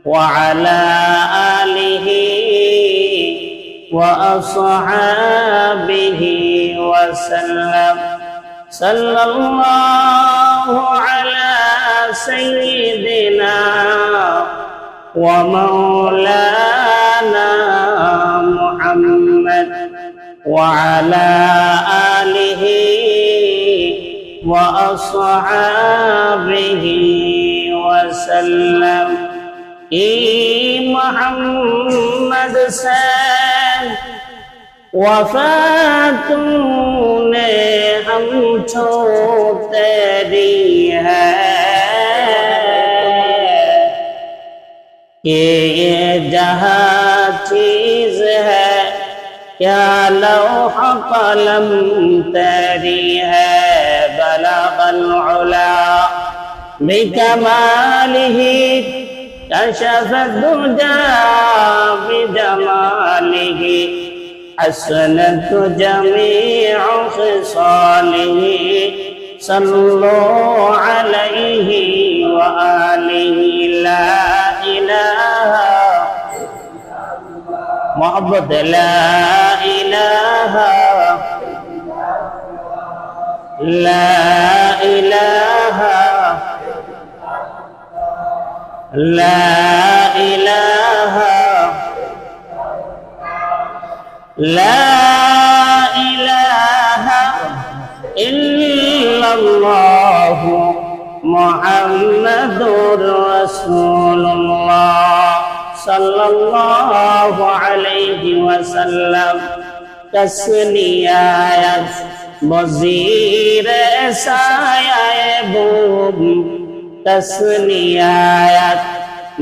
وعلى آله وأصحابه وسلم. صلى الله على سيدنا ومولانا محمد وعلى آله وأصحابه وسلم. محمد سے وفات तूने हम छो तेरी है कि ये जहाँ चीज है क्या लौह कलम तेरी है. बलगल उला बिकमालिही कशफ दुजा बिजमालिही हसनत जमीअ खिसालिही. सल्लु अलैहि व आलिहि. ला इलाहा मोहब्बत ला इलाहा ला इलाहा ला इलाहा ला इलाहा इल्लल्लाह मुहम्मदुर रसूलुल्लाह सल्लल्लाहु अलैहि वसल्लम. तस्नियात वज़ीर साया बूब तस्नियात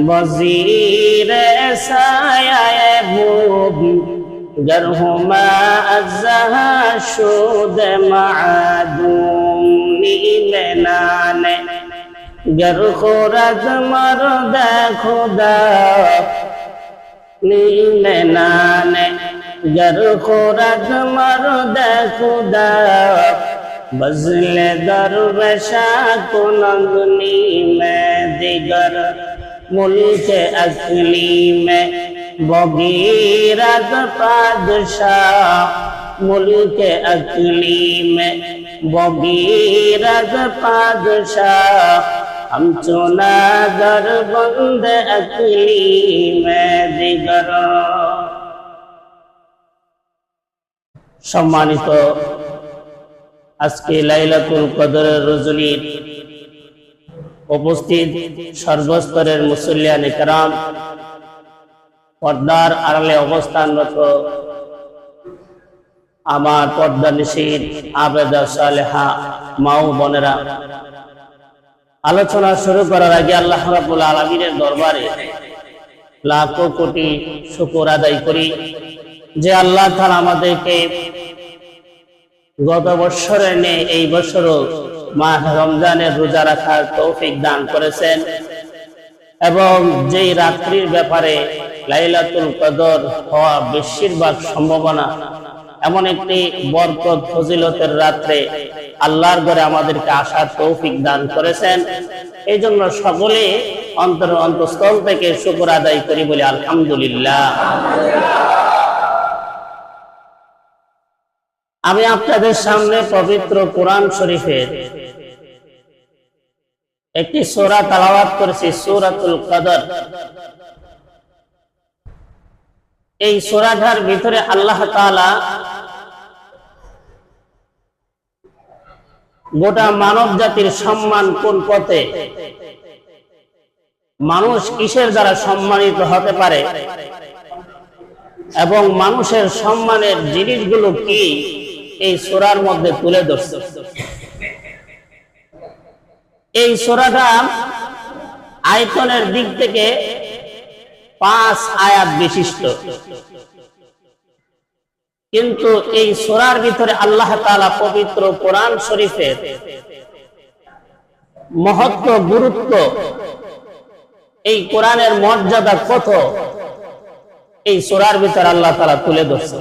वज़ीर साया बूब गरहुमा अज़हा शुद मादूम. नीलनाने गर खुरद मर्द खुदा नीलनाने गर खुरद मर्द खुदा बज़ल दरवेशा कुनगनी में दिगर मुल्क अकली में भगीरथ पादशाह. मुल्क अकली में भगीरथ पादशाह हम चुना दर बंद अकली में दिगर. सम्मानित আজকে লাইলাতুল কদরের রজনীর উপস্থিত সর্বস্তরের মুসল্লিয়ান ইকরাম, পর্দার আড়ালে অবস্থানরত আমার পর্দানিশীন আবেদা সালেহা মা ও বোনেরা, আলোচনা শুরু করার আগে আল্লাহ রাব্বুল আলামিনের দরবারে লাখো কোটি শুকর আদায় করি যে আল্লাহ তাআলা আমাদেরকে গত বছরে নেই এই বছরও মাহ রমজানের রোজা রাখার তৌফিক দান করেছেন এবং যেই রাত্রির ব্যাপারে লাইলাতুল কদর হওয়া বেশিরভাগ সম্ভাবনা, এমন একটি বরকত ফজিলতের রাত্রে আল্লাহর ঘরে আমাদেরকে আসার তৌফিক দান করেছেন। এই জন্য সকলে অন্তঃস্থল থেকে শুকর আদায় করি বলি আলহামদুলিল্লাহ। আমি আপনাদের সামনে পবিত্র কোরআন শরীফের একটি সূরা তেলাওয়াত করেছি, সূরাতুল কদর। এই সূরাটার ভিতরে আল্লাহ তাআলা গোটা মানব জাতির সম্মান কোন পথে, মানুষ কিসের দ্বারা সম্মানিত হতে পারে এবং মানুষের সম্মানের জিনিসগুলো কি, এই সূরার মধ্যে তুলে ধরছে। এই সূরাটা আয়তনের দিক থেকে 5 আয়াত বিশিষ্ট, কিন্তু এই সূরার ভিতরে আল্লাহ তাআলা পবিত্র কোরআন শরীফের মহত্ব, গুরুত্ব, এই কোরআনের মর্যাদা কত, এই সূরার ভিতরে আল্লাহ তাআলা তুলে ধরছে।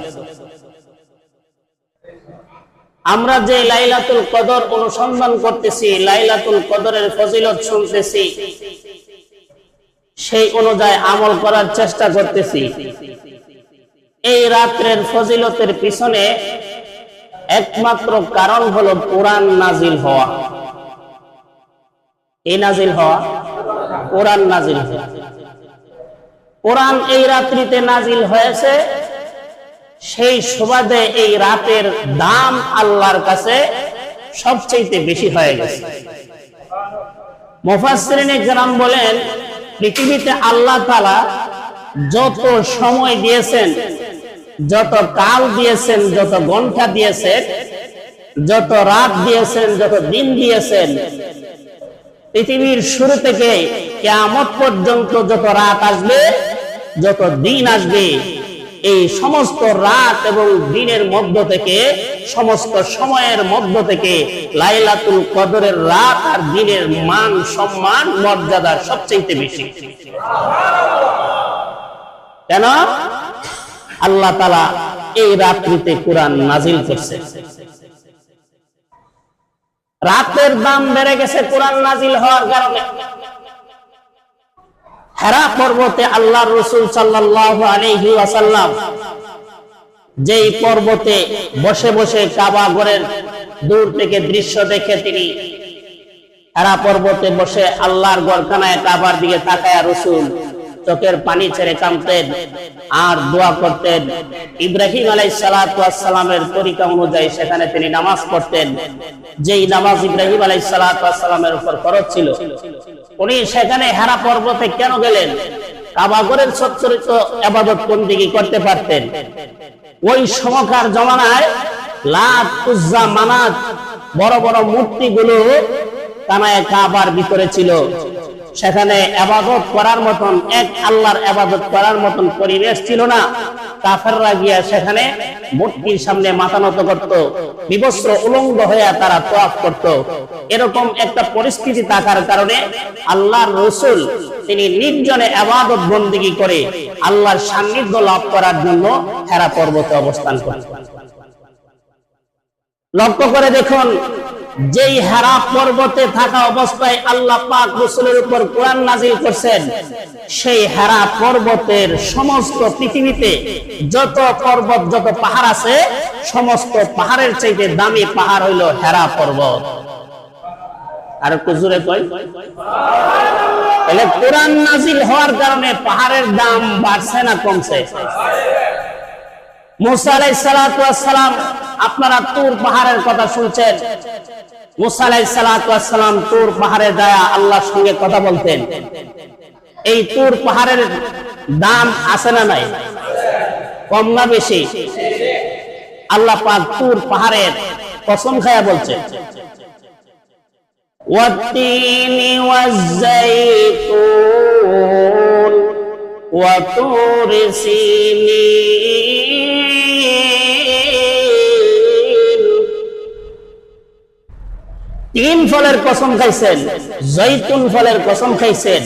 আমরা যে লাইলাতুল কদর অনুসন্ধান করতেছি, লাইলাতুল কদরের ফজিলত শুনতেছি, সেই অনুযায়ী আমল করার চেষ্টা করতেছি। এই রাত্রের ফজিলতের পিছনে একমাত্র কারণ হলো কোরআন নাজিল হওয়া। এই নাজিল হওয়া, কোরআন নাজিল হওয়া। কোরআন এই রাত্রিতে নাজিল হয়েছে, সেই সুবাদে এই রাতের দাম আল্লাহর কাছে সবচেয়ে বেশি হয়ে গেছে। মুফাসসিরিনে কেরাম বলেন, পৃথিবীতে আল্লাহ তাআলা যত সময় দিয়েছেন, যত কাল দিয়েছেন, যত ঘন্টা দিয়েছেন, যত রাত দিয়েছেন, যত দিন দিয়েছেন, পৃথিবীর শুরু থেকে কিয়ামত পর্যন্ত যত রাত আসবে, যত দিন আসবে, এই সমস্ত রাত এবং দিনের মধ্য থেকে, সমস্ত সময়ের মধ্য থেকে লাইলাতুল কদরের রাত আর দিনের মান, সম্মান, মর্যাদা সবচেয়ে বেশি। কেন? আল্লাহ তাআলা এই রাত্রিতে কোরআন নাজিল করছে। রাতের দাম বেড়ে গেছে কোরআন নাজিল হওয়ার কারণে। হেরা পর্বতে আল্লাহর রাসূল সাল্লাল্লাহু আলাইহি ওয়াসাল্লাম যেই পর্বতে বসে বসে কাবা ঘরের দূর থেকে দৃশ্য দেখে তিনি হেরা পর্বতে বসে আল্লাহর ঘরখানায় কাবার দিকে তাকায়া রাসূল চোখের পানি ছেড়ে কাঁদতেন আর দোয়া করতেন। ইব্রাহিম আলাইহিস সালাতু ওয়াস সালামের তরিকা অনুযায়ী সেখানে তিনি নামাজ পড়তেন, যেই নামাজ ইব্রাহিম আলাইহিস সালাতু ওয়াস সালামের উপর ফরজ ছিল। উনি সেখানে হেরা পর্বতে কেন গেলেন? কাবা ঘরের সচ্চরিত ইবাদত বন্দেগী করতে পারতেন। ওই সময়কার জমানায় লাত, উজ্জা, মানাত বড় বড় মূর্তিগুলো কানায় কাবার ভিতরে ছিল। সেখানে ইবাদত করার মতন, এক আল্লাহর ইবাদত করার মতন পরিবেশ ছিল না। কাফেররা গিয়া সেখানে মূর্তির সামনে মাথা নত করত, বিবস্ত্র উলঙ্গ হয়ে তারা তওয়াফ করত। এরকম একটা পরিস্থিতি থাকার কারণে আল্লাহর রাসূল তিনি নির্জনে ইবাদত বন্দেগী করে আল্লাহর সান্নিধ্য লাভ করার জন্য হেরা পর্বতে অবস্থান করেন। লক্ষ্য করে দেখুন, যেই হেরা পর্বতে থাকা অবস্থায় আল্লাহ পাক রাসূলের উপর কোরআন নাজিল করছেন, সেই হেরা পর্বতের সমস্ত পৃথিবীতে যত পর্বত, যত পাহাড় আছে, সমস্ত পাহাড়ের চাইতে দামি পাহাড় হইল হেরা পর্বত। আর একটু জোরে কই। তাহলে কোরআন নাজিল হওয়ার কারণে পাহাড়ের দাম বাড়ছে না কমছে? মুসা আলাইহিস সালাতু ওয়াস সালাম, আপনারা তুর পাহাড়ের কথা শুনছেন। মুসা আলাইহিস সালাতু ওয়াস সালাম তুর পাহাড়ে যায় আল্লাহর সঙ্গে কথা বলতেন। এই তুর পাহাড়ের দাম আছে না নাই? কম না বেশি? আল্লাহ পাক তুর পাহাড়ের কসম খায়া বলছেন, ওয়াত-তিনি ওয়াজ-যাইতুন ওয়া তুরি সিনিন। তিন ফলের কসম খাইছেন, জৈতুন ফলের কসম খাইছেন,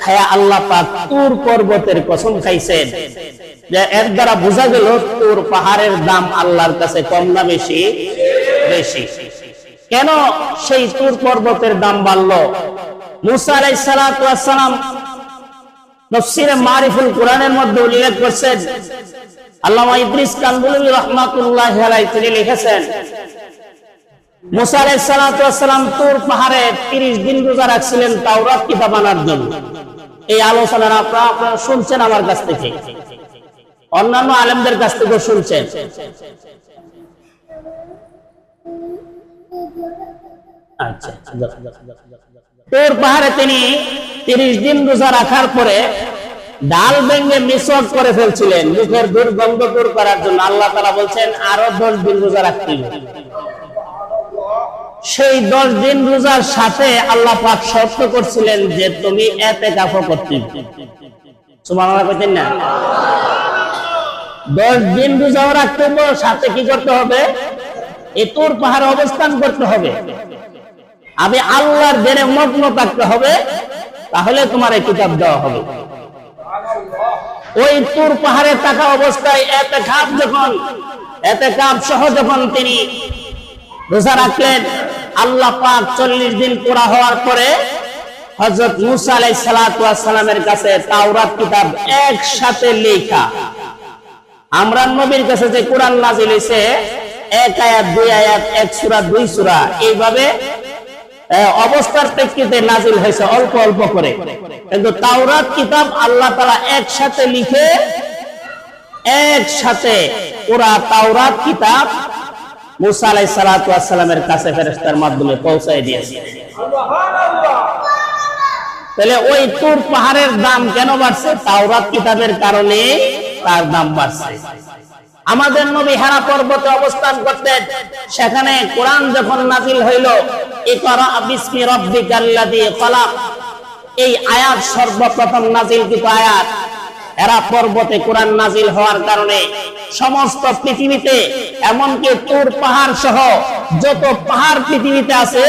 খায়া আল্লাহ পাক তুর পর্বতের কসম খাইছেন। যে এর দ্বারা বোঝা গেল তুর পাহাড়ের দাম আল্লাহর কাছে কম না বেশি? বেশি। কেন সেই তুর পর্বতের দাম বাড়লো? মুসা আলাইহিস সালাতু ওয়াস সালাম তাফসীরে মারিফুল কোরআনের মধ্যে উল্লেখ করেছেন, আল্লামা ইদ্রিস কানবুলী রাহমাতুল্লাহি আলাইহি তিনি লিখেছেন, মুসা আলাইহিস সালাতু ওয়াস সালাম তুর পাহাড়ে 30 দিন রোজা রাখছিলেন তাওরাত কিতাব আনার জন্য। এই আলোচনা আপনারা শুনছেন আমার কাছ থেকে, অন্যান্য আলেমদের কাছ থেকে শুনছেন। আচ্ছা, তুর পাহাড়ে তিনি 30 দিন রোজা রাখার পরে ডাল ভেঙে মিসওয়াক করে ফেলছিলেন মুখের দুর্গন্ধ দূর করার জন্য। আল্লাহ তাআলা বলছেন আরো 10 দিন রোজা রাখতে হবে। সেই 10 দিন রোজার সাথে আল্লাহ পাক শর্ত করছিলেন যে তুমি ইতিকাফ করতে হবে। সুবহানাল্লাহ কইতেন না? 10 দিন রোজাও রাখতে হবে, সাথে কি করতে হবে? এই তুর পাহাড়ে অবস্থান করতে হবে। আমি আল্লাহর দ্বারে মগ্ন থাকতে হবে, তাহলে তোমার এই কিতাব দেওয়া হবে। ওই তুর পাহাড়ে থাকা অবস্থায় ইতিকাফ সহ যখন তিনি রোজা রাখলেন, আল্লাহ পাক 40 দিন পুরা হওয়ার পরে হযরত মুসা আলাইহিস সালাতু ওয়াস সালামের কাছে তাওরাত কিতাব একসাথে লেখা। আমরা নবীর কাছে যে কোরআন নাযিল হয়েছে এক আয়াত দুই আয়াত, এক সূরা দুই সূরা, এইভাবে অবস্থার প্রেক্ষিতে নাযিল হয়েছে অল্প অল্প করে। কিন্তু তাওরাত কিতাব আল্লাহ তাআলা একসাথে লিখে একসাথে পুরা তাওরাত কিতাব মুসা আলাইহিস সালাতু ওয়াস সালামের কাছে ফেরেশতার মাধ্যমে পৌঁছায় দিয়েছে। সুবহানাল্লাহ। তাহলে ওই তুর পাহাড়ের দাম কেন বাড়ছে? তাওরাত কিতাবের কারণে তার দাম বাড়ছে। আমাদের নবী হেরা পর্বতে অবস্থান করতেন, সেখানে কোরআন যখন নাযিল হইল, ইকরা বিসমি রাব্বিকাল্লাযী খলাক, এই আয়াত সর্বপ্রথম নাযিলকৃত আয়াত। হেরা পর্বতে কোরআন নাযিল হওয়ার কারণে সমস্ত পৃথিবীতে, এমনকি তুর পাহাড় সহ যত পাহাড় পৃথিবীতে আছে,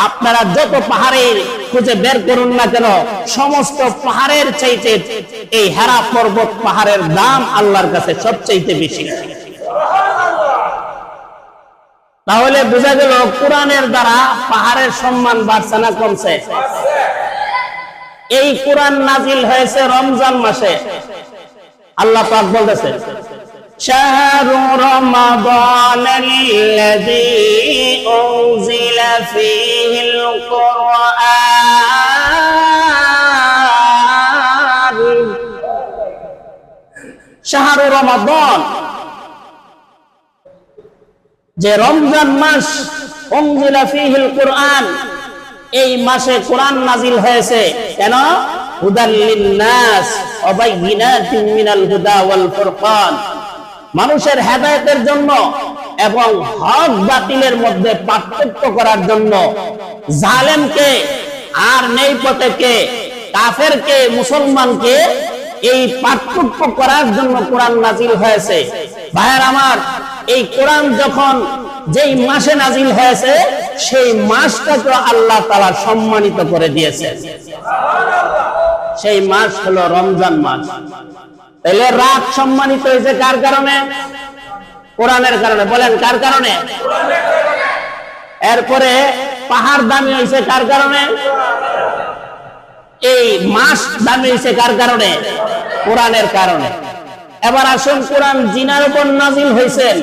আপনারা যত পাহাড়ের খুঁজে বের করুন না কেন, সমস্ত পাহাড়ের চাইতে এই হেরা পর্বত পাহাড়ের দাম আল্লাহর কাছে সবচাইতে বেশি। তাহলে বোঝা গেল কোরআনের দ্বারা পাহাড়ের সম্মান বাড়ছে না কমছে? এই কোরআন নাযিল হয়েছে রমজান মাসে। আল্লাহ পাক বলতেছে, শাহরু রমাদানাল্লাযী উনজিলা ফীহিল কুরআন। শাহরু রমাদান, যে রমজান মাস, উনজিলা ফীহিল কুরআন, এই মাসে কোরআন নাযিল হয়েছে। কেন? হুদাল লিন্নাস ওয়া বাইয়িনাতিন মিনাল হুদা ওয়াল ফুরকান, মানুষের হেদায়েতের জন্য এবং হক বাতিলের মধ্যে পার্থক্য করার জন্য, জালেমকে আর নেই পথেকে, কাফেরকে মুসলমানকে এই পার্থক্য করার জন্য কোরআন নাযিল হয়েছে। ভাইয়ের আমার, এই কোরআন যখন যেই মাসে নাযিল হয়েছে, সেই মাসটাকে আল্লাহ তাআলা সম্মানিত করে দিয়েছে। সেই মাস হলো রমজান মাস। তাহলে রাত সম্মানিত হয়েছে কার কারণে? কোরআনের কারণে। বলেন কার কারণে? এরপরে পাহাড় দামি হয়েছে কার কারণে? এই মাস দামি হয়েছে কার কারণে? কোরআনের কারণে। এবার আসুন, কোরআন জিনার উপর নাযিল হয়েছেন।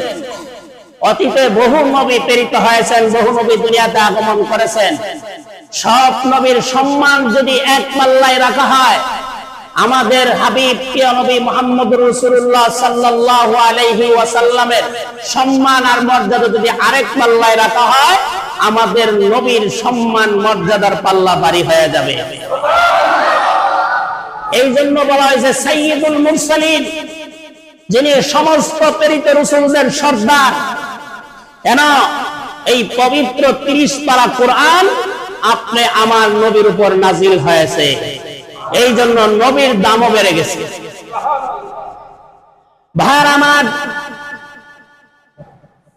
অতীতে বহু নবী প্রেরিত হয়েছেন, বহু নবী দুনিয়াতে আগমন করেছেন। সব নবীর সম্মান যদি এক পাল্লায় রাখা হয়, আমাদের হাবিব প্রিয় নবী মুহাম্মদুর রাসূলুল্লাহ সাল্লাল্লাহু আলাইহি ওয়াসাল্লামের সম্মান আর মর্যাদা যদি আরেক পাল্লায় রাখা হয়, আমাদের নবীর সম্মান মর্যাদার পাল্লা ভারী হয়ে যাবে। এই জন্য বলা হয়েছে সাইয়্যিদুল মুরসালিন, যিনি সমস্ত প্রেরিত রাসূলদের সর্দার। কেন? এই পবিত্র 30 পারা কোরআন আপনি আমার নবীর উপর নাযিল হয়েছে, এই জন্য নবীর দামও বেড়ে গেছে। ভাইয়ের আমার,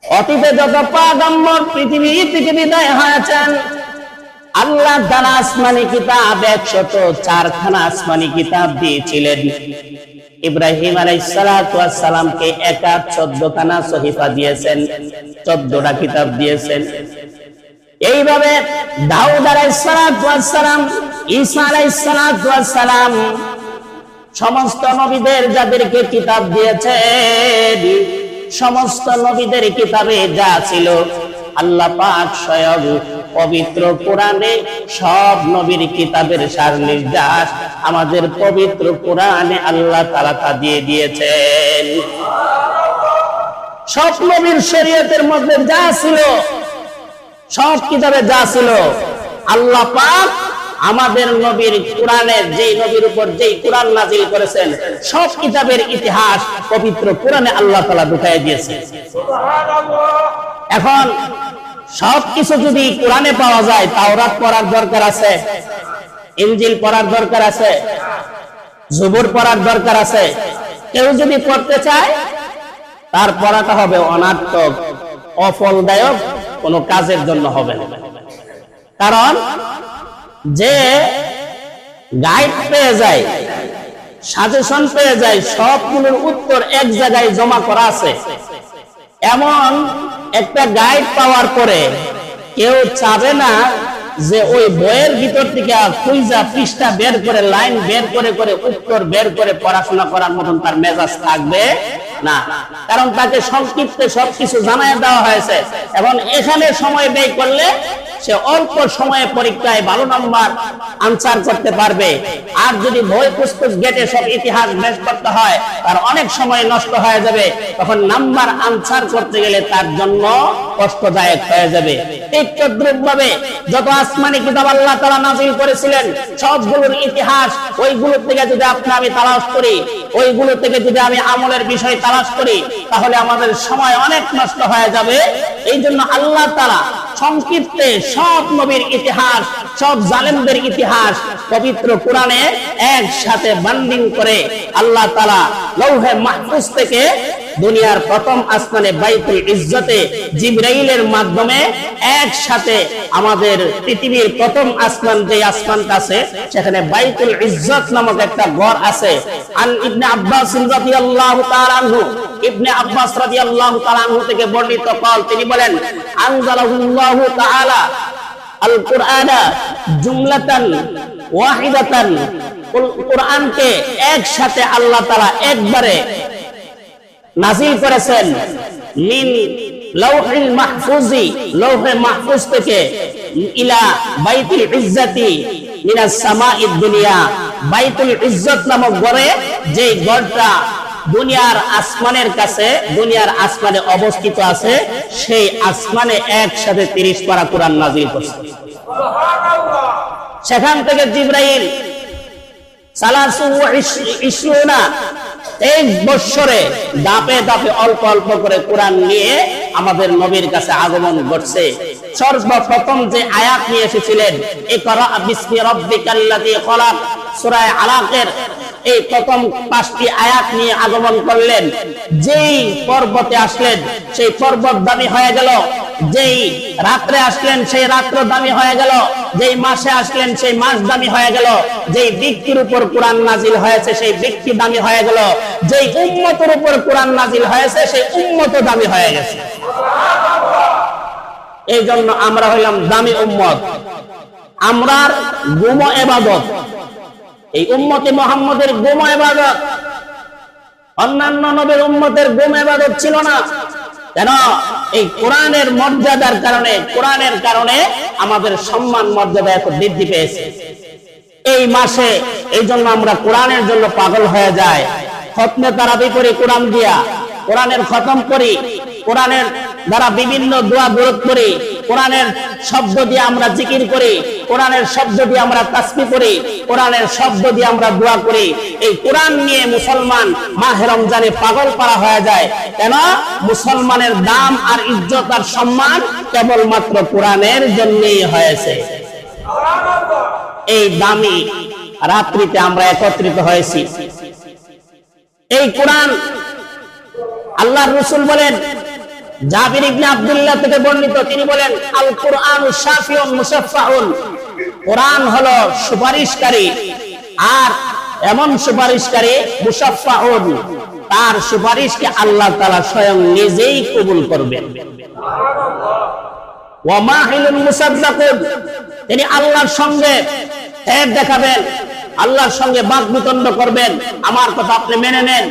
অতীতে যত পয়গম্বর পৃথিবী থেকে বিদায় হয়েছেন, আল্লাহ তাআলা আসমানি কিতাব 104 খানা আসমানি কিতাব দিয়েছিলেন। ইব্রাহিম আলাইহিস সালাতু ওয়াস সালামকে একা 14 খানা সহিফা দিয়েছেন, 14টা কিতাব দিয়েছেন। এইভাবে দাউদ আলাইহিস সালাতু ওয়াস সালাম, ঈসা আলাইহিস সালাতু ওয়াস সালাম, সমস্ত নবীদের যাদেরকে কিতাব দিয়েছেন, সমস্ত নবীদের কিতাবে যা ছিল, আল্লাহ পাক স্বয়ং পবিত্র কোরআনে সব নবীর কিতাবের সার নির্যাস আমাদের পবিত্র কোরআনে আল্লাহ তাআলা তা দিয়ে দিয়েছেন। সব নবীর শরীয়তের মধ্যে যা ছিল, সব কিতাবে যা ছিল, আল্লাহ পাক আমাদের নবীর কোরআনে, যেই নবীর উপর যেই কোরআন নাযিল করেছেন, সব কিতাবের ইতিহাস পবিত্র কোরআনে আল্লাহ তাআলা ঢুকায় দিয়েছে। এখন সবকিছু যদি কোরআনে পাওয়া যায়, তাওরাত পড়ার দরকার আছে, ইনজিল পড়ার দরকার আছে, জবুর পড়ার দরকার আছে। কেউ যদি পড়তে চায়, তার পড়াটা হবে অনার্থক, অফলদায়ক, কোনো কাজের জন্য হবে না। কারণ যে গাইড পেয়ে যায়, সাজেশন পেয়ে যায়, সবগুলোর উত্তর এক জায়গায় জমা করা আছে, এমন একটা গাইড পাওয়ার পরে কেউ চাবে না যে ওই বইয়ের ভিতর থেকে খুঁজা পৃষ্ঠা বের করে লাইন বের করে করে উত্তর বের করে পড়াশোনা করার মতন তার মেজাজ থাকবে না, কারণ তাকে সংক্ষিপ্তে সবকিছু জানায় দেওয়া হয়েছে। এবং এখানে সময় ব্যয় করলে সে অল্প সময়ে পরীক্ষায় ভালো নাম্বার আনসার করতে পারবে। আর যদি বই পুস্তক ঘেটে সব ইতিহাস বের করতে হয় তার অনেক সময় নষ্ট হয়ে যাবে, তখন নাম্বার আনসার করতে গেলে তার জন্য কষ্টদায়ক হয়ে যাবে। ঠিক তদ্রূপভাবে যত আসমানি কিতাব আল্লাহ তাআলা নাযিল করেছিলেন সবগুলোর ইতিহাস ওইগুলো থেকে যদি আমি তালাশ করি, ওইগুলো থেকে যদি আমি আমলের বিষয় তালাশ করি, তাহলে আমাদের সময় অনেক নষ্ট হয়ে যাবে। এই জন্য আল্লাহ তাআলা সংক্ষিপ্তে সব নবীর ইতিহাস, সব জালেমদের ইতিহাস পবিত্র কোরআনে একসাথে বান্ডিং করে আল্লাহ তাআলা লৌহে মাহফুজ থেকে দুনিয়ার প্রথম আসমানে বাইতুল ইজ্জতে জিবরাইলের মাধ্যমে একসাথে আমাদের পৃথিবীর প্রথম আসমান যে আসমানটা আছে সেখানে বাইতুল ইজ্জত নামক একটা ঘর আছে। আন ইবনে আব্বাস রাদিয়াল্লাহু তাআলা আনহু, ইবনে আব্বাস রাদিয়াল্লাহু তাআলা আনহু থেকে বর্ণিত কল, তিনি বলেন আনজালাহুল্লাহু তাআলা আল কুরআনা জুমলাতান ওয়াহিদাতান, কোরআনকে একসাথে আল্লাহ তাআলা একবারে নাযিল করেছেন মিন লাউহিল মাহফুজি, লৌহে মাহফুজ থেকে ইলা বাইতুল ইজ্জতি মিনাস সামাইদ দুনিয়া, বাইতুল ইজ্জত নামক ঘরে যে ঘরটা দুনিয়ার আসমানের কাছে, দুনিয়ার আসমানে অবস্থিত আছে, সেই আসমানে একসাথে 30 পারা কোরআন নাযিল করছে। সেখান থেকে জিবরাইল 23 বছরে দাপে দাপে অল্প অল্প করে কোরআন নিয়ে আমাদের নবীর কাছে আগমন ঘটছে। সর্বপ্রথম যে আয়াত নিয়ে এসেছিলেন ইকরা বিসমি রাব্বিকাল্লাযী খলাক, সূরা আলাকের এই প্রথম 5টি আয়াত নিয়ে আগমন করলেন। যেই পর্বতে আসলেন সেই পর্বত দামি হয়ে গেল, যেই রাত্রে আসলেন সেই রাত্র দামি হয়ে গেল, যেই মাসে আসলেন সেই মাস দামি হয়ে গেল, যেই ব্যক্তির উপর কোরআন নাজিল হয়েছে সেই ব্যক্তি দামি হয়ে গেল, যেই উম্মতের উপর কোরআন নাজিল হয়েছে সেই উম্মত দামি হয়ে গেছে। এই জন্য আমরা হইলাম দামি উম্মত। আমরার গুম ইবাদত, এই উম্মতে মুহাম্মদের গুম ইবাদত, অন্যান্য নবীর উম্মতের গুম ইবাদত ছিল না। কেন? এই কোরআনের মর্যাদার কারণে, কোরআনের কারণে আমাদের সম্মান মর্যাদা এত বৃদ্ধি পেয়েছে এই মাসে। এই জন্য আমরা কোরআনের জন্য পাগল হয়ে যাই। খতমে তারাবি করি কোরআন দিয়া, কোরআনের খতম করি, কোরআনের দ্বারা বিভিন্ন দোয়া দরুদ করি, কোরআনের শব্দ দিয়ে আমরা জিকির করি, কোরআনের শব্দ দিয়ে আমরা তাসবিহ করি, কোরআনের শব্দ দিয়ে আমরা দোয়া করি। এই কোরআন নিয়ে মুসলমান মাহে রমজানে পাগল পারা হয়ে যায়। কেন? মুসলমানের দাম আর ইজ্জত আর সম্মান কেবলমাত্র কোরআনের জন্যই হয়েছে। এই দামি রাত্রিতে আমরা একত্রিত হয়েছি। এই কোরআন আল্লাহর রাসূল বলেন, জাবির ইবনে আব্দুল্লাহ থেকে বর্ণিত, তিনি বলেন আল কুরআনু শাফিউন মুশাফফাউন, কোরআন হলো সুপারিশকারী, আর এমন সুপারিশকারী মুশাফফাউন, তার সুপারিশকে আল্লাহ তাআলা স্বয়ং নিজেই কবুল করবেন। ওয়া মাহিলুন মুসাদ্দাকুন, তিনি আল্লাহর সঙ্গে এক দেখাবেন, আল্লাহর সঙ্গে বাকবিতণ্ড করবেন, আমার কথা আপনি মেনে নেন।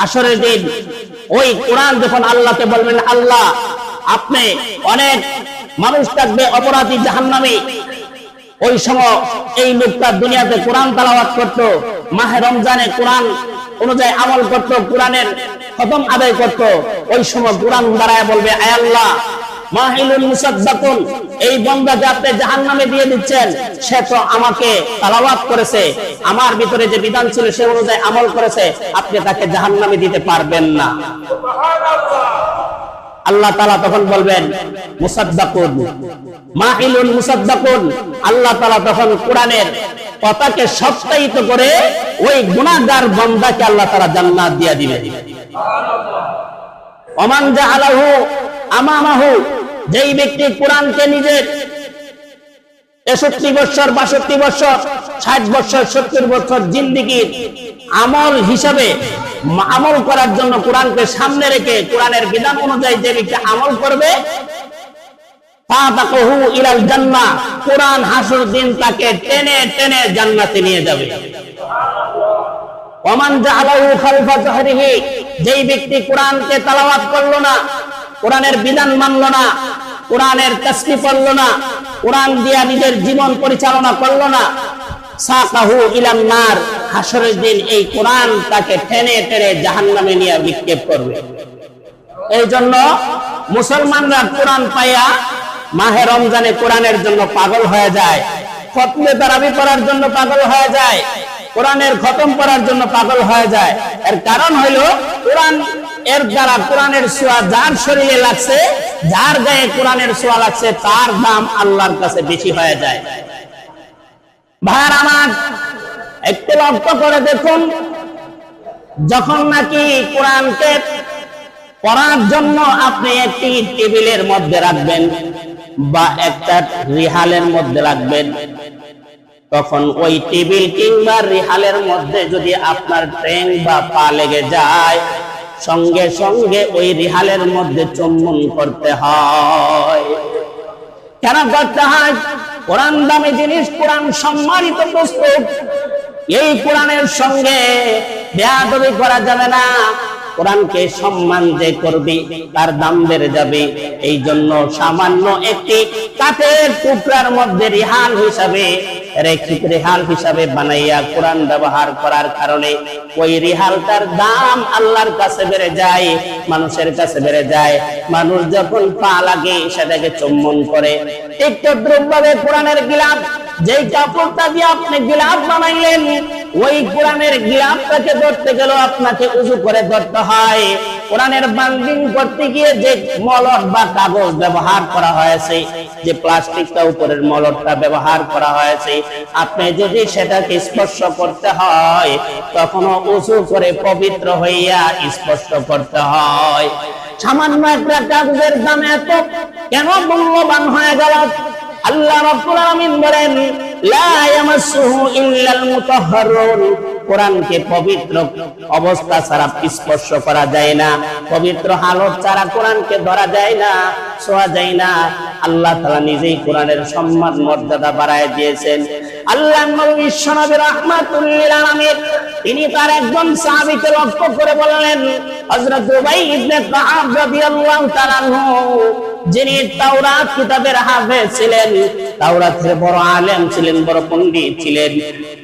আসরের দিন ওই কোরআন যখন আল্লাহকে বলবেন, আল্লাহ আপনি, অনেক মানুষ থাকবে অপরাধী জাহান্নামী, ওই সময় এই লোকটা দুনিয়াতে কোরআন তেলাওয়াত করত, মাহে রমজানে কোরআন অনুযায়ী আমল করত, কোরআনের খতম আদায় করত, ওই সময় কোরআন দাঁড়ায় বলবে, আয় আল্লাহ মাহিলুন মুসাদ্দাকুন, এই বান্দাকে আপনি জাহান্নামে দিয়ে দিচ্ছেন, সে তো আমাকে তেলাওয়াত করেছে, আমার ভিতরে যে বিধান ছিল সে অনুযায়ী আমল করেছে, আপনি তাকে জাহান্নামে দিতে পারবেন না। আল্লাহ তাআলা তখন বলবেন মুসাদ্দাকুন, মাহিলুন মুসাদ্দাকুন, আল্লাহ তাআলা তখন কোরআনের কথাকে সত্যায়িত করে ওই গুনাহগার বান্দাকে আল্লাহ তাআলা জান্নাত দিয়ে দিবেন। ওমান জাআলাহু আমামাহু, যেই ব্যক্তি কোরআনকে নিজের 63 বছর 62 বছর 60 বছর 70 বছর জিন্দেগির আমল হিসাবে আমল করার জন্য কোরআনকে সামনে রেখে কোরআনের বিধান অনুযায়ী যে ব্যক্তি আমল করবে, ফাতাকুহু ইলাল জান্নাহ, কোরআন হাসর দিন তাকে টেনে টেনে জান্নাতে নিয়ে যাবে। ওমান জাআলাহু খালফা যহরিহি, যেই ব্যক্তি কোরআনকে তেলাওয়াত করলো না, কোরআনের বিধান মানলো না, কোরআনের তাসবিহ পড়লো না, কোরআন দিয়া নিজের জীবন পরিচালনা করলো না, সাকাহু ইলান নার, হাসরের দিন এই কোরআন তাকে টেনে টেনে জাহান্নামে নিয়ে নিক্ষেপ করবে। এই জন্য মুসলমানরা কোরআন পাইয়া মাহে রমজানে কোরআনের জন্য পাগল হয়ে যায়, খতমে তারাবি পড়ার জন্য পাগল হয়ে যায়, কোরআনের খতম পড়ার জন্য পাগল হয়ে যায়। এর কারণ হলো কোরআন এর দ্বারা কোরআনের ছোঁয়া যার শরীরে লাগছে, যার গায়ে কোরআনের ছোঁয়া লাগছে, তার দাম আল্লাহর কাছে বেশি হয়ে যায়। ভাইরা আমার, একটু লক্ষ্য করে দেখুন, যখন নাকি কোরআনকে পড়ার জন্য আপনি একটি টেবিলের মধ্যে রাখবেন বা একটা রিহালের মধ্যে রাখবেন, তখন ওই টেবিল কিংবা রিহালের মধ্যে যদি আপনার ট্যাং বা পা লেগে যায়, সঙ্গে সঙ্গে ওই রিহালের মধ্যে চুম্বন করতে হয়। কেন করতে হয়? কোরআন দামি জিনিস, কোরআন সম্মানিত পুস্তক, এই কোরআনের সঙ্গে বেয়াদবি করা যাবে না। কোরআনকে সম্মান যে করবে তার দাম বেড়ে যাবে। এই জন্য সামান্য একটি কাঠের টুকরার মধ্যে রিহাল হিসাবে বানাইয়া কোরআন ব্যবহার করার কারণে ওই রিহালটার দাম আল্লাহর কাছে বেড়ে যায়, মানুষের কাছে বেড়ে যায়। মানুষ যখন পা লাগে সেটাকে চুম্বন করে। ঠিক তদ্রুপভাবে কোরআনের গিলাফ, যেই কাপড়টা দিয়ে আপনি গিলাফ বানাইলেন, ওই কোরআনের গিলাফটাকে ধরতে গেলেও আপনাকে উজু করে ধরতে হয়। কোরআনের বান্ডিং করতে গিয়ে যে মলট বা কাগজ ব্যবহার করা হয়েছে, যে প্লাস্টিকটা উপরের মলটটা ব্যবহার করা হয়েছে, আপনি যদি সেটাকে স্পর্শ করতে হয়, তখনও উজু করে পবিত্র হইয়া স্পর্শ করতে হয়। সামান্য একটা কাগজের দাম এত কেন মূল্যবান হয়ে গেল? আল্লাহ রাব্বুল আলামিন বলেন, লা ইয়ামাসসুহু ইল্লাল মুতাহহারুন, কোরআনকে পবিত্র অবস্থা ছাড়া স্পর্শ করা যায় না, পবিত্র হালত ছাড়া কোরআনকে ধরা যায় না, ছোঁয়া যায় না। আল্লাহ তাআলা নিজেই কোরআনের সম্মান মর্যাদা বাড়ায় দিয়েছেন। আল্লাহ নবী বিশ্বনবী রাহমাতুল লিল আলামিন, তিনি তার একজন সাহাবীকে লক্ষ্য করে বললেন, হযরত উবাই ইবনে কাব রাদিয়াল্লাহু তাআলা আনহু, যিনি তাওরাত কিতাবের হাফেজ ছিলেন, তাওরাতের বড় আলেম ছিলেন, বড় পণ্ডিত ছিলেন,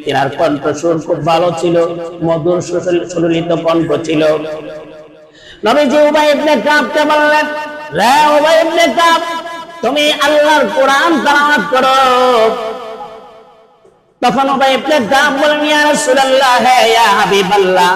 তিনার কণ্ঠস্বর খুব ভালো ছিল, মধুর সুললিত কণ্ঠ ছিল। নবীজি উবাই ইবনে কাবকে বললেন, রে উবাই ইবনে কাব, তুমি আল্লাহর কোরআন তেলাওয়াত করো। তখন উবাই ইবনে কাব বলেন, ইয়া রাসূলুল্লাহ, ইয়া হাবিবাল্লাহ,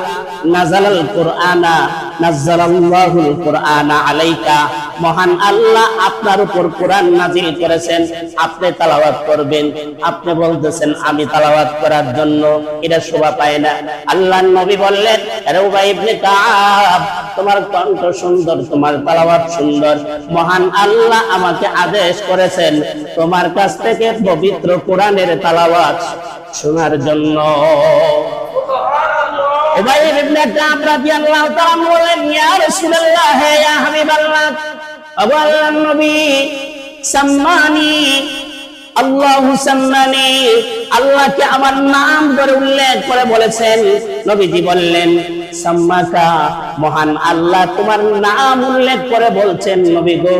নাযালাল কুরআনা নাযালাল্লাহুল কুরআনা আলাইকা, মহান আল্লাহ আপনার উপর কোরআন নাযিল করেছেন, আপনি তেলাওয়াত করবেন। আপনি বলতেছেন আমি তেলাওয়াত করার জন্য, এটা শোভা পায় না। আল্লাহর নবী বললেন, আরে উবাই ইবনে কাব, তোমার কণ্ঠ সুন্দর, তোমার তেলাওয়াত সুন্দর, মহান আল্লাহ আমাকে আদেশ করেছেন তোমার কাছ থেকে পবিত্র কোরআনের তেলাওয়াত শোনার জন্য। উবাই ইবনে কাব রাদিয়াল্লাহু তাআলা বলেন, ইয়া রাসূলুল্লাহ, ইয়া হাবিবাল্লাহ, আল্লাহর নবী, সাম্মানি আল্লাহু সাম্মানি, আল্লাহকে আমার নাম ধরে উল্লেখ করে বলেছেন। নবীজি বললেন, সাম্মাকা, মহান আল্লাহ তোমার নাম উল্লেখ করে বলছেন, নবী গো,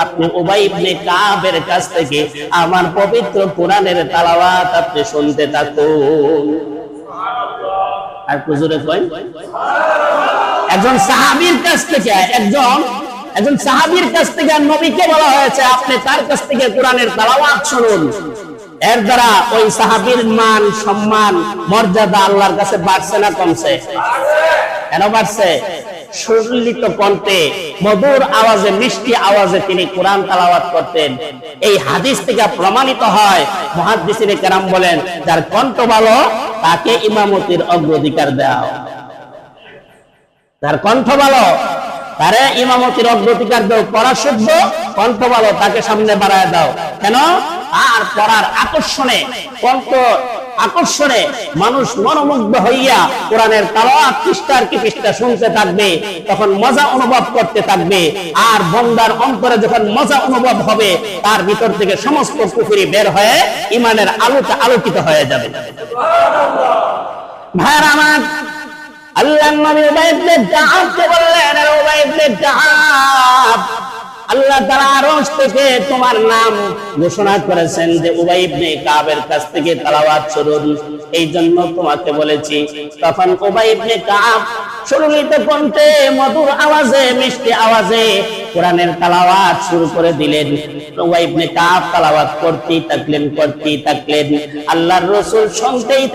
আপনি উবাই ইবনে কাবের কাছ থেকে আমার পবিত্র কোরআনের তেলাওয়াত আপনি শুনতে থাকুন। আর হুজুরে কই, একজন সাহাবীর কাছ থেকে, একজন সাহাবীর কাছ থেকে নবীকে বলা হয়েছে আপনি তার কাছ থেকে কোরআনের তেলাওয়াত শুনুন। এর দ্বারা ওই সাহাবীর মান, সম্মান, মর্যাদা আল্লাহর কাছে বাড়ছে না কমছে? কেন বাড়ছে? সুললিত কণ্ঠে, মধুর আওয়াজে, মিষ্টি আওয়াজে তিনি কোরআন তেলাওয়াত করতেন। এই হাদিস থেকে প্রমাণিত হয়, মুহাদ্দিসিনে কেরাম বলেন, যার কণ্ঠ ভালো তাকে ইমামতির অগ্রাধিকার দাও। যার কণ্ঠ ভালো তারে ইমামতির অগ্রাধিকার দাও, পড়া শুদ্ধ কণ্ঠ ভালো, তাকে সামনে বাড়ায় দাও। কেন? আর পড়ার আকর্ষণে, কণ্ঠ আকর্ষণে মানুষ মনোমুগ্ধ হইয়া কোরআনের তেলাওয়াত পৃষ্ঠার কি পৃষ্ঠা শুনতে থাকবে, তখন মজা অনুভব করতে থাকবে। আর বান্দার অন্তরে যখন মজা অনুভব হবে, তার ভিতর থেকে সমস্ত কুফরি বের হয়ে ঈমানের আলোতে আলোকিত হয়ে যাবে। ভাইরা আমার, আল্লাহর নবী উবাই ইবনে কাআবকে বললেন, উবাই ইবনে কাআব, আল্লাহ তাআলা আরশ থেকে তোমার নাম ঘোষণা করেছেন যে উবাই ইবনে কাবের কাছ থেকে তেলাওয়াত শুনুন, এই জন্য তোমাকে বলেছি। তখন উবাই ইবনে কাব সুরলিত কণ্ঠে, মধুর আওয়াজে, মিষ্টি আওয়াজে কোরআনের তেলাওয়াত শুরু করে দিলেন। উবাই ইবনে কাব তেলাওয়াত করতেই থাকলেন। আল্লাহর রাসূল শুনতেই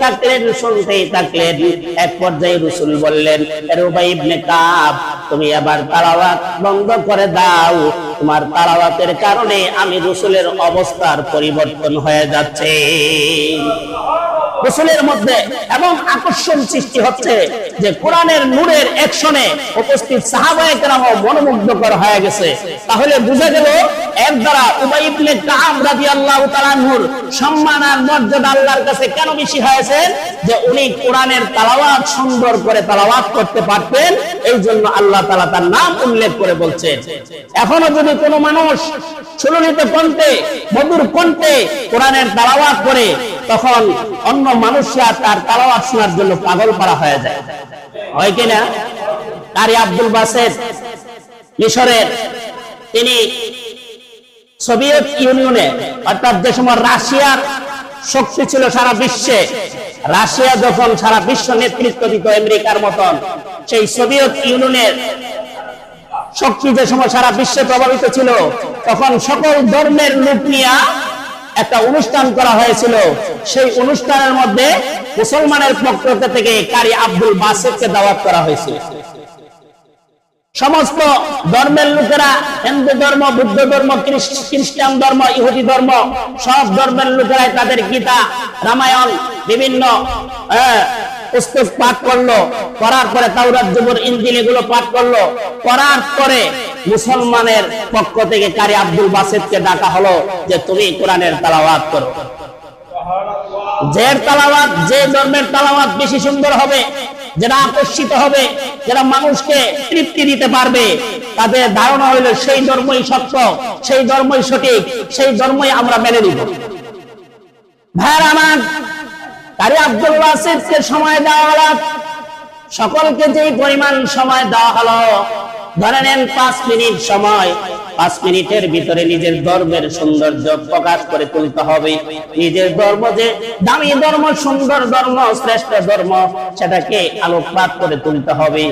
থাকলেন। এক পর্যায়ে রাসূল বললেন, উবাই ইবনে কাব, তুমি আবার তেলাওয়াত বন্ধ করে দাও, তোমার তেলাওয়াতের কারণে আমি রাসূলের অবস্থার পরিবর্তন হয়ে যাচ্ছে। রাসূলের মধ্যে এমন আকর্ষণ সৃষ্টি হচ্ছে যে কোরআনের নূরের অ্যাকশনে উপস্থিত সাহাবায়ে কেরাম মনোমুগ্ধকর হয়ে গেছে। তাহলে বোঝা গেল এর দ্বারা উবাই ইবনে কাব রাদিয়াল্লাহু তাআলা আনহুর সম্মান আর মর্যাদা আল্লাহর কাছে কেন বেশি হয়েছে? যে উনি কোরআনের তেলাওয়াত সুন্দর করে তেলাওয়াত করতে পারতেন, এই জন্য আল্লাহ তাআলা তার নাম উল্লেখ করে বলছেন। এখনো যদি কোনো মানুষ সুললিত কণ্ঠে, মধুর কণ্ঠে কোরআনের তেলাওয়াত করে, তখন অন্য মানুষরা তার তেলাওয়াত শোনার জন্য পাগল পারা হয়ে যায়, হয় কিনা? কারি আব্দুল বাসেত মিশরের, তিনি সোভিয়েত ইউনিয়নে, অর্থাৎ যে সময় রাশিয়ার শক্তি ছিল সারা বিশ্বে, রাশিয়া যখন সারা বিশ্ব নেতৃত্ব দিত আমেরিকার মতন, সেই সোভিয়েত ইউনিয়নের শক্তি যে সময় সারা বিশ্বে প্রভাবিত ছিল, তখন সকল ধর্মের লোক নিয়ে একটা অনুষ্ঠান করা হয়েছিল। সেই অনুষ্ঠানের মধ্যে মুসলমানের পক্ষ থেকে কারি আব্দুল বাসেতকে দাওয়াত করা হয়েছিল। সমস্ত ধর্মের লোকেরা, হিন্দু ধর্ম, বৌদ্ধ ধর্ম, খ্রিস্টান ধর্ম, ইহুদি ধর্ম, সব ধর্মের লোকেরাই তাদের গীতা, রামায়ণ, বিভিন্ন পুস্তক পাঠ করলো। করার পরে তাওরাত, জবুর, ইনজিল এগুলো পাঠ করলো। করার পরে মুসলমানের পক্ষ থেকে কারি আব্দুল বাসেতকে ডাকা হলো যে তুমি কোরআনের তেলাওয়াত করো। যে তেলাওয়াত, যে ধর্মের তেলাওয়াত বেশি সুন্দর হবে, যেটা আকর্ষিত হবে, যারা মানুষকে তৃপ্তি দিতে পারবে, তাদের ধারণা হইল সেই ধর্মই সত্য, সেই ধর্মই সঠিক, সেই ধর্মই আমরা মেনে নিব। ভাইরা আমার, কারি আব্দুল বাসেতকে সময় দেওয়া হলো, সকলকে যেই পরিমাণ সময় দেওয়া হলো, ধরে নেন 5 মিনিট সময়। 5 মিনিটের ভিতরে নিজের ধর্মের সৌন্দর্য প্রকাশ করে তুলতে হবে। নিজের ধর্ম যে দামি ধর্ম, সুন্দর ধর্ম, শ্রেষ্ঠ ধর্ম, সেটাকে আলোকপাত করে তুলতে হবে।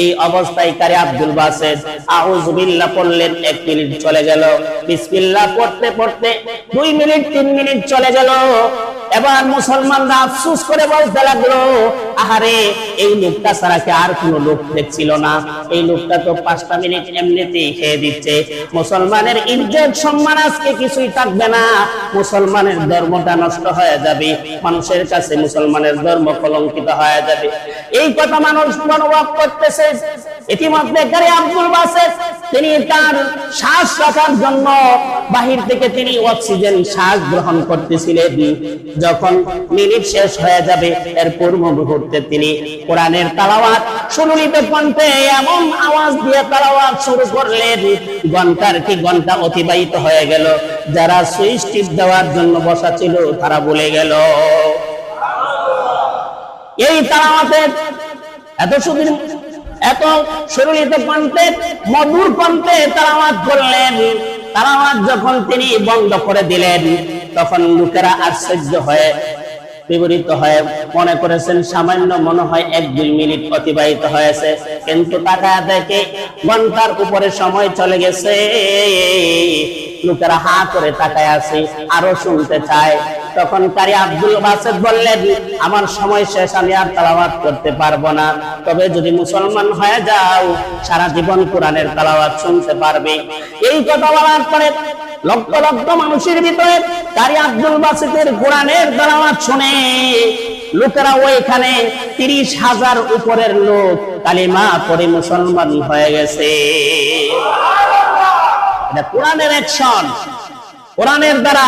এই অবস্থায় কারি আব্দুল বাসেত আউযু বিল্লাহ পড়লেন, 1 মিনিট চলে গেল। বিসমিল্লাহ পড়তে পড়তে 2 মিনিট, 3 মিনিট চলে গেল। এবার মুসলমানরা আফসোস করে বলতে লাগলো, আহারে, এই লোকটা ছাড়া কি আর কোনো লোক দেখছিল না? এই লোকটা তো 5টা মিনিট এমনিতেই খেয়ে দিচ্ছে। মুসলমানের ইজ্জত সম্মান আজকে কিছুই থাকবে না, মুসলমানের ধর্মটা নষ্ট হয়ে যাবে, মানুষের কাছে মুসলমানের ধর্ম কলঙ্কিত হয়ে যাবে। এই কথা মানুষ অনুভব করতেছে। ইতিমধ্যে কারি আব্দুল বাসেত তিনি তার শ্বাস রাখার জন্য বাহির থেকে তিনি অক্সিজেন শ্বাস গ্রহণ করতেছিলেন। যখন মিনিট শেষ হয়ে যাবে, এর পূর্ব মুহূর্তে তিনি কোরআনের তেলাওয়াত সুললিত কণ্ঠে এমন আওয়াজ দিয়ে তেলাওয়াত শুরু করলেন, ঘন্টার কি ঘন্টা অতিবাহিত হয়ে গেল। যারা সুইচ টিপ দেওয়ার জন্য বসা ছিল, তারা ভুলে গেল। এই তেলাওয়াতের এত সুললিত কণ্ঠে, মধুর কণ্ঠে তেলাওয়াত করলেন। তেলাওয়াত যখন তিনি বন্ধ করে দিলেন, তখন লোকেরা আশ্চর্য হয়ে, বিবরিত হয়ে মনে করেছেন সামান্য মনে হয় 1-2 মিনিট অতিবাহিত হয়েছে, কিন্তু তাকায় দেখে ঘন্টার উপরে সময় চলে গেছে। লোকেরা হা করে তাকায় আছে, আরো শুনতে চায়। তখন কারি আব্দুল বাসেত বললেন, আমার সময় শেষ, আমি আর তেলাওয়াত করতে পারবো না। তবে যদি মুসলমান হয়ে যাও, সারা জীবন কোরআনের তেলাওয়াত শুনতে পারবে। এই কথা বলার পরে লক্ষ লক্ষ মানুষের ভিতরে কারি আব্দুল বাসেতের কোরআনের তেলাওয়াত শুনে লোকেরা ওইখানে 30,000 উপরের লোক কালিমা পড়ে মুসলমান হয়ে গেছে। এটা কোরআনের অ্যাকশন। কোরআনের দ্বারা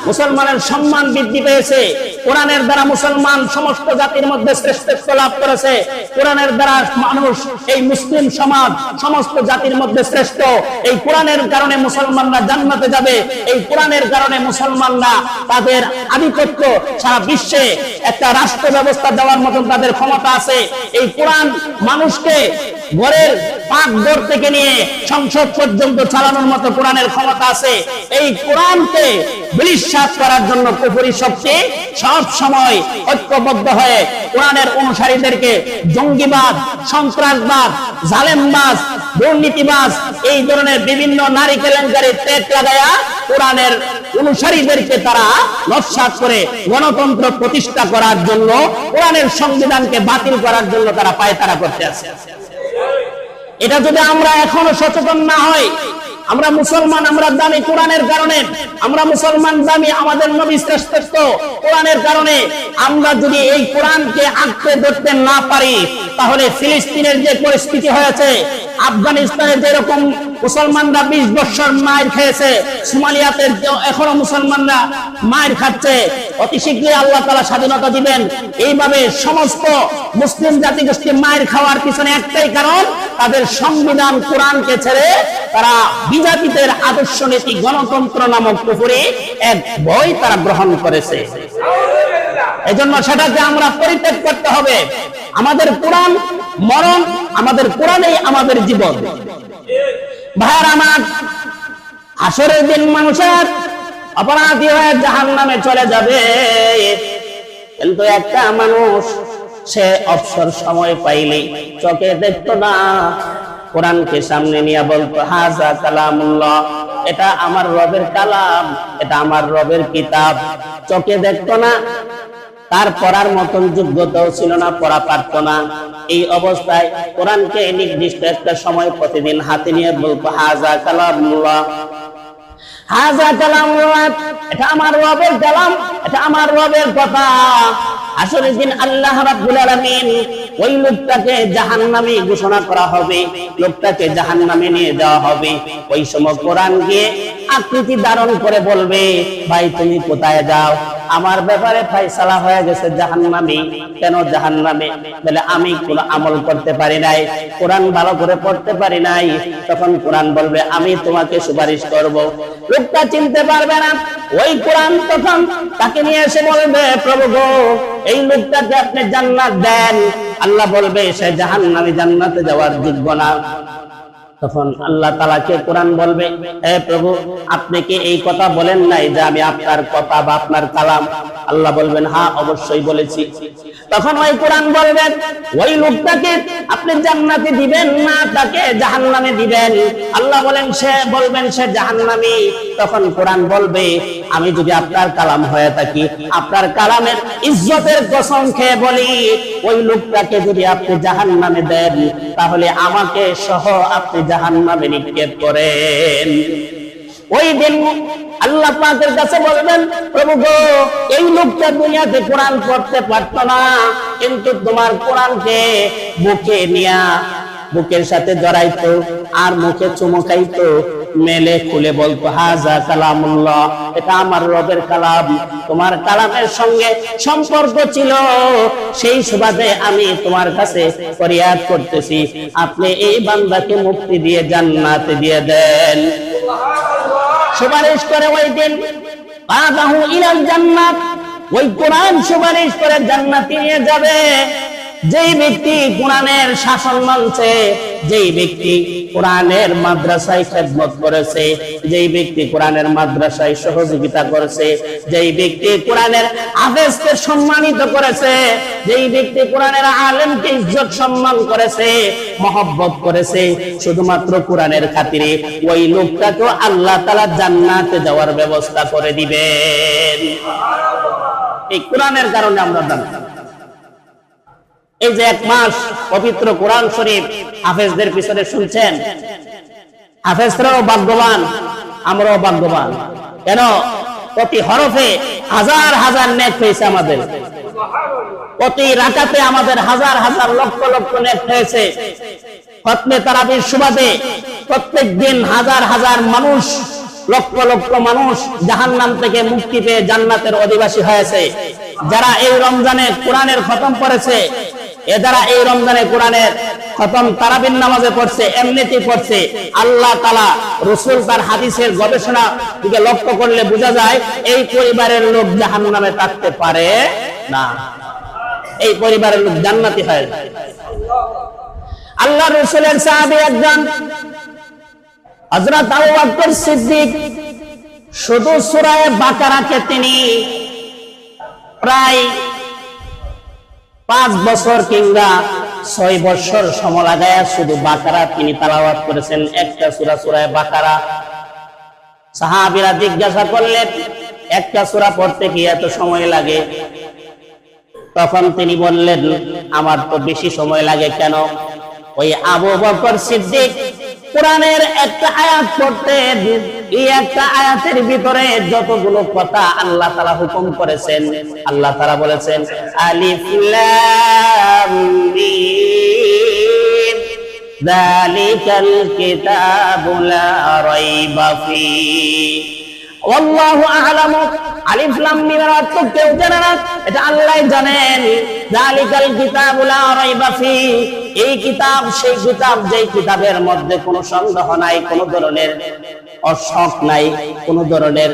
মুসলমানের সম্মান বৃদ্ধি পেয়েছে। কোরআনের দ্বারা মুসলমান সমস্ত জাতির মধ্যে শ্রেষ্ঠত্ব লাভ করেছে। কোরআনের দ্বারা মানুষ, এই মুসলিম সমাজ সমস্ত জাতির মধ্যে শ্রেষ্ঠ। এই কোরআনের কারণে মুসলমানরা জান্নাতে যাবে। এই কোরআনের কারণে মুসলমানরা তাদের আধিপত্য সারা বিশ্বে একটা রাষ্ট্র ব্যবস্থা দেওয়ার মতন তাদের ক্ষমতা আছে। এই কোরআন মানুষকে ঘরের পাকঘর থেকে নিয়ে সংসদ পর্যন্ত চালানোর মতো কোরআনের ক্ষমতা আছে। এই কোরআনকে বিলিসাত করার জন্য কুফরি শক্তি সব সময় ঐক্যবদ্ধ হয়ে কোরআনের অনুসারীদেরকে জঙ্গিবাদ, সন্ত্রাসবাদ, জালেমবাজ, দুর্নীতিবাজ, এই ধরনের বিভিন্ন নারী কেলেঙ্কারি টেক লাগায়া কোরআনের অনুসারীদেরকে তারা নস্যাৎ করে গণতন্ত্র প্রতিষ্ঠা করার জন্য, কোরআনের সংবিধানকে বাতিল করার জন্য তারা পায়তারা করতে আছে। এটা যদি আমরা এখনো সচেতন না হই, আমরা মুসলমান, আমরা দামি কোরআনের কারণে, আমরা মুসলমান দামি আমাদের নবী শ্রেষ্ঠত্ব কোরআনের কারণে, আমরা যদি এই কোরআনকে আঁকড়ে ধরতে না পারি, তাহলে ফিলিস্তিনের যে পরিস্থিতি হয়েছে, আফগানিস্তানে যেরকম মুসলমানরা 20 বছর মায়ের খেয়েছে, সোমালিয়াতে এখনো মুসলমানরা মায়ের খাচ্ছে, অতি শীঘ্রই আল্লাহ তাআলা স্বাধীনতা দিবেন। এইভাবে সমস্ত মুসলিম জাতিগোষ্ঠী মায়ের খাওয়ার পিছনে একটাই কারণ, তাদের সংবিধান কোরআনকে ছেড়ে তারা বিজাতিদের আদর্শ নীতি গণতন্ত্র নামক কুফরি এক বই তারা গ্রহণ করেছে। এজন্য সেটাকে আমরা পরিত্যাগ করতে হবে। আমাদের কোরআন মরণ, আমাদের কোরআনেই আমাদের জীবন। ভাইয়ের আমার, হাসরের দিন মানুষের অপরাধী হয়ে জাহান্নামে চলে যাবে, কিন্তু একটা মানুষ সে অবসর সময় পাইলে চোখে দেখতো না, কোরআনকে সামনে নিয়ে বলতো হাযা কালামুল্লাহ, এটা আমার রবের কালাম, এটা আমার রবের কিতাব। চোখে দেখতো না, তার পড়ার মতন যোগ্যতাও ছিল না, পড়া পারত না। এই অবস্থায় কোরআনকে নির্দিষ্ট একটা সময় প্রতিদিন হাতে নিয়ে বলতো হাযা কালামুল্লাহ, হাযা কালামুল্লাহ, এটা আমার রবের কালাম, এটা আমার রবের কথা। আসলে দিন আল্লাহ রাব্বুল আলামিন ওই লোকটাকে জাহান্নামী ঘোষণা করা হবে, লোকটাকে জাহান্নামে নিয়ে যাওয়া হবে। ওই সময় কোরআন গিয়ে আকৃতি ধারণ করে বলবে, ভাই তুমি কোথায় যাও? আমার ব্যাপারে ফয়সালা হয়ে গেছে জাহান্নামী। কেন জাহান্নামে? বলে আমি কোনো আমল করতে পারি নাই, কোরআন ভালো করে পড়তে পারি নাই। তখন কোরআন বলবে আমি তোমাকে সুপারিশ করব। লোকটা চিনতে পারবে না। ওই কোরআন তখন তাকে নিয়ে এসে বলবে, প্রভু গো, এই লোকটাকে আপনি জান্নাত দেন। আল্লাহ বলবে সে জাহান্নামী, জান্নাতে যাওয়ার যোগ্য না। তখন আল্লাহ তাআলাকে কোরআন বলবে, হে প্রভু, আপনি কি এই কথা বলেন নাই যে আমি আপনার কথা বা আপনার কালাম? আল্লাহ বলবেন হ্যাঁ অবশ্যই বলেছি। তখন ওই কোরআন বলবেন, ওই লোকটাকে আপনি জান্নাতে দিবেন না, তাকে জাহান্নামে দিবেন? আল্লাহ বলেন সে বলবেন সে জাহান্নামী। তখন কোরআন বলবে, আমি যদি আপনার কালাম হয়ে থাকি, আপনার কালামের ইজ্জতের কসম খেয়ে বলি, ওই লোকটাকে যদি আপনি জাহান্নামে দেন, তাহলে আমাকে সহ আপনি জাহান্নামে নিক্ষেপ করেন। ওই দিন আল্লাহ পাকের কাছে বলবেন, প্রভু গো, এই লোকটা দুনিয়াতে কোরআন পড়তে পারতো না, কিন্তু তোমার কোরআনকে বুকে নিয়া বুকের সাথে জড়াইতো আর মুখে চুমু খাইতো, মেলে খুলে বলতো হাযা কালামুল্লাহ, এটা আমার রবের কালাম। তোমার কালামের সঙ্গে সম্পর্ক ছিল, সেই সুবাদে আমি তোমার কাছে ফরিয়াদ করতেছি, আপনি এই বান্দাকে মুক্তি দিয়ে জান্নাতে দিয়ে দেন। সুপারিশ করে ওই দিন আদাহু ইলাল জান্নাত, ওই কোরআন সুপারিশ করে জান্নাতে নিয়ে যাবে। যেই ব্যক্তি কোরআনের শাসন মানছে, যেই ব্যক্তি কোরআনের মাদ্রাসায় খেদমত করেছে, যেই ব্যক্তি কোরআনের মাদ্রাসায় সহযোগিতা করেছে, যেই ব্যক্তি কোরআনের আদেশকে সম্মানিত করেছে, যেই ব্যক্তি কোরআনের আলেমকে ইজ্জত সম্মান করেছে, মহব্বত করেছে, শুধুমাত্র কোরআনের খাতিরে, ওই লোকটাকে আল্লাহ তাআলা জান্নাতে যাওয়ার ব্যবস্থা করে দিবেন। এই কোরআনের কারণে আমরা জানতাম। এই যে 1 মাস পবিত্র কোরআন শরীফ হাফেজদের পিছনে শুনছেন, হাফেজরাও ভাগ্যবান, আমরাও ভাগ্যবান। কেন? প্রতি হরফে হাজার হাজার নেক পেয়েছে আমাদের। প্রতি রাকাতে আমাদের হাজার হাজার লক্ষ লক্ষ নেক হয়েছে। খতমে তারাবির সুবাদে প্রত্যেক দিন হাজার হাজার মানুষ, লক্ষ লক্ষ মানুষ জাহান্নাম থেকে মুক্তি পেয়ে জান্নাতের অধিবাসী হয়েছে। যারা এই রমজানে কোরআনের খতম করেছে, এরা এই রমজানে কোরআনের খতম তারাবির নামাজে পড়ছে, এমনিতেই পড়ছে। আল্লাহ তাআলা, রাসূল তার হাদিসের গবেষণা দিকে লক্ষ্য করলে বোঝা যায় এই পরিবারের লোক জাহান্নামে থাকতে পারে না, এই পরিবারের লোক জান্নাতি হয়। আল্লাহ রাসূলের সাহাবী একজন হযরত আবু বকর সিদ্দিক শুধু সূরা বাকারাকে তিনি প্রায় 5 বছর কিংবা 6 বছর সময় লাগায়া শুধু বাকারা তিনি তেলাওয়াত করেছেন, একটা সূরা, সূরা বাকারা। সাহাবীরা জিজ্ঞাসা করলেন, একটা সূরা পড়তে কি এত সময় লাগে? তখন তিনি বললেন, আমার তো বেশি সময় লাগে। কেন? ওই আবু বকর সিদ্দিক কোরআনের একটা আয়াত পড়তেন, এই একটা আয়াতের ভিতরে যতগুলো কথা আল্লাহ তাআলা হুকুম করেছেন, আল্লাহ তাআলা বলেছেন আলিফ লাম মিম যালিকাল কিতাবু লা রাইবা ফীহি ওয়াল্লাহু আ'লামু। আলিফ লাম মিমের অর্থ কেউ জানে না, এটা আল্লাহই জানেন। যালিকাল কিতাবু লা রাইবা ফীহি, এই কিতাব সেই কিতাব যেই কিতাবের মধ্যে কোনো সন্দেহ নাই, কোনো ধরনের অশক নাই, কোনো ধরনের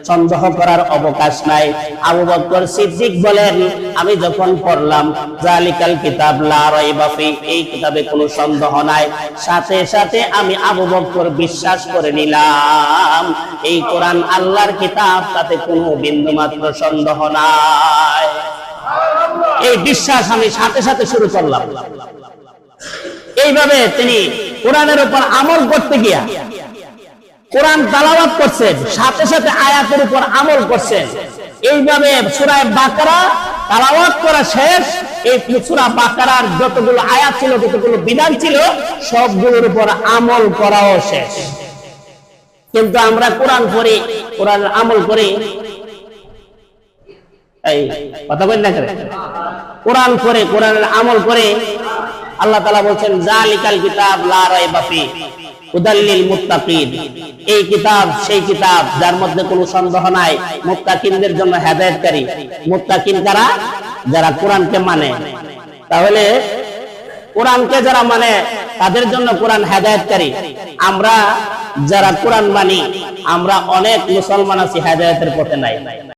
সন্দেহ করার অবকাশ নাই। আবু বকর সিদ্দিক বলেন, আমি যখন পড়লাম যালিকাল কিতাব লা রাইবা ফীহি, এই কিতাবে কোনো সন্দেহ নাই, সাথে সাথে আমি আবু বকর বিশ্বাস করে নিলাম এই কোরআন আল্লাহর কিতাব, তাতে কোনো বিন্দুমাত্র সন্দেহ নাই। এই বিশ্বাস আমি সাথে সাথে শুরু করলাম। এইভাবে তিনি কোরআনের উপর আমল করতে গিয়া কোরআন তেলাওয়াত করছেন, সাথে সাথে আয়াতের উপর আমল করছেন। এইভাবে সূরা বাকারা তেলাওয়াত করা শেষ, এই সূরা বাকারার যতগুলো আয়াত ছিল, যতগুলো বিধান ছিল, সবগুলোর উপর আমল করাও শেষ। কিন্তু আমরা কোরআন পড়ি, কোরআনের আমল করি, এই কথা বলেন না করে, কোরআন পড়ে কোরআনের আমল করে। আল্লাহ তাআলা বলেন যালিকাল কিতাব লা রাইবা ফীহি হুদাল লিল মুত্তাকিন, এই কিতাব সেই কিতাব যার মধ্যে কোনো সন্দেহ নাই, মুত্তাকিনদের জন্য হেদায়েতকারী। মুত্তাকিন কারা? যারা কোরআনকে মানে। তাহলে কোরআনকে যারা মানে তাদের জন্য কোরআন হেদায়েতকারী। আমরা যারা কোরআন মানি, আমরা অনেক মুসলমান আছি হেদায়েতের পথে নাই।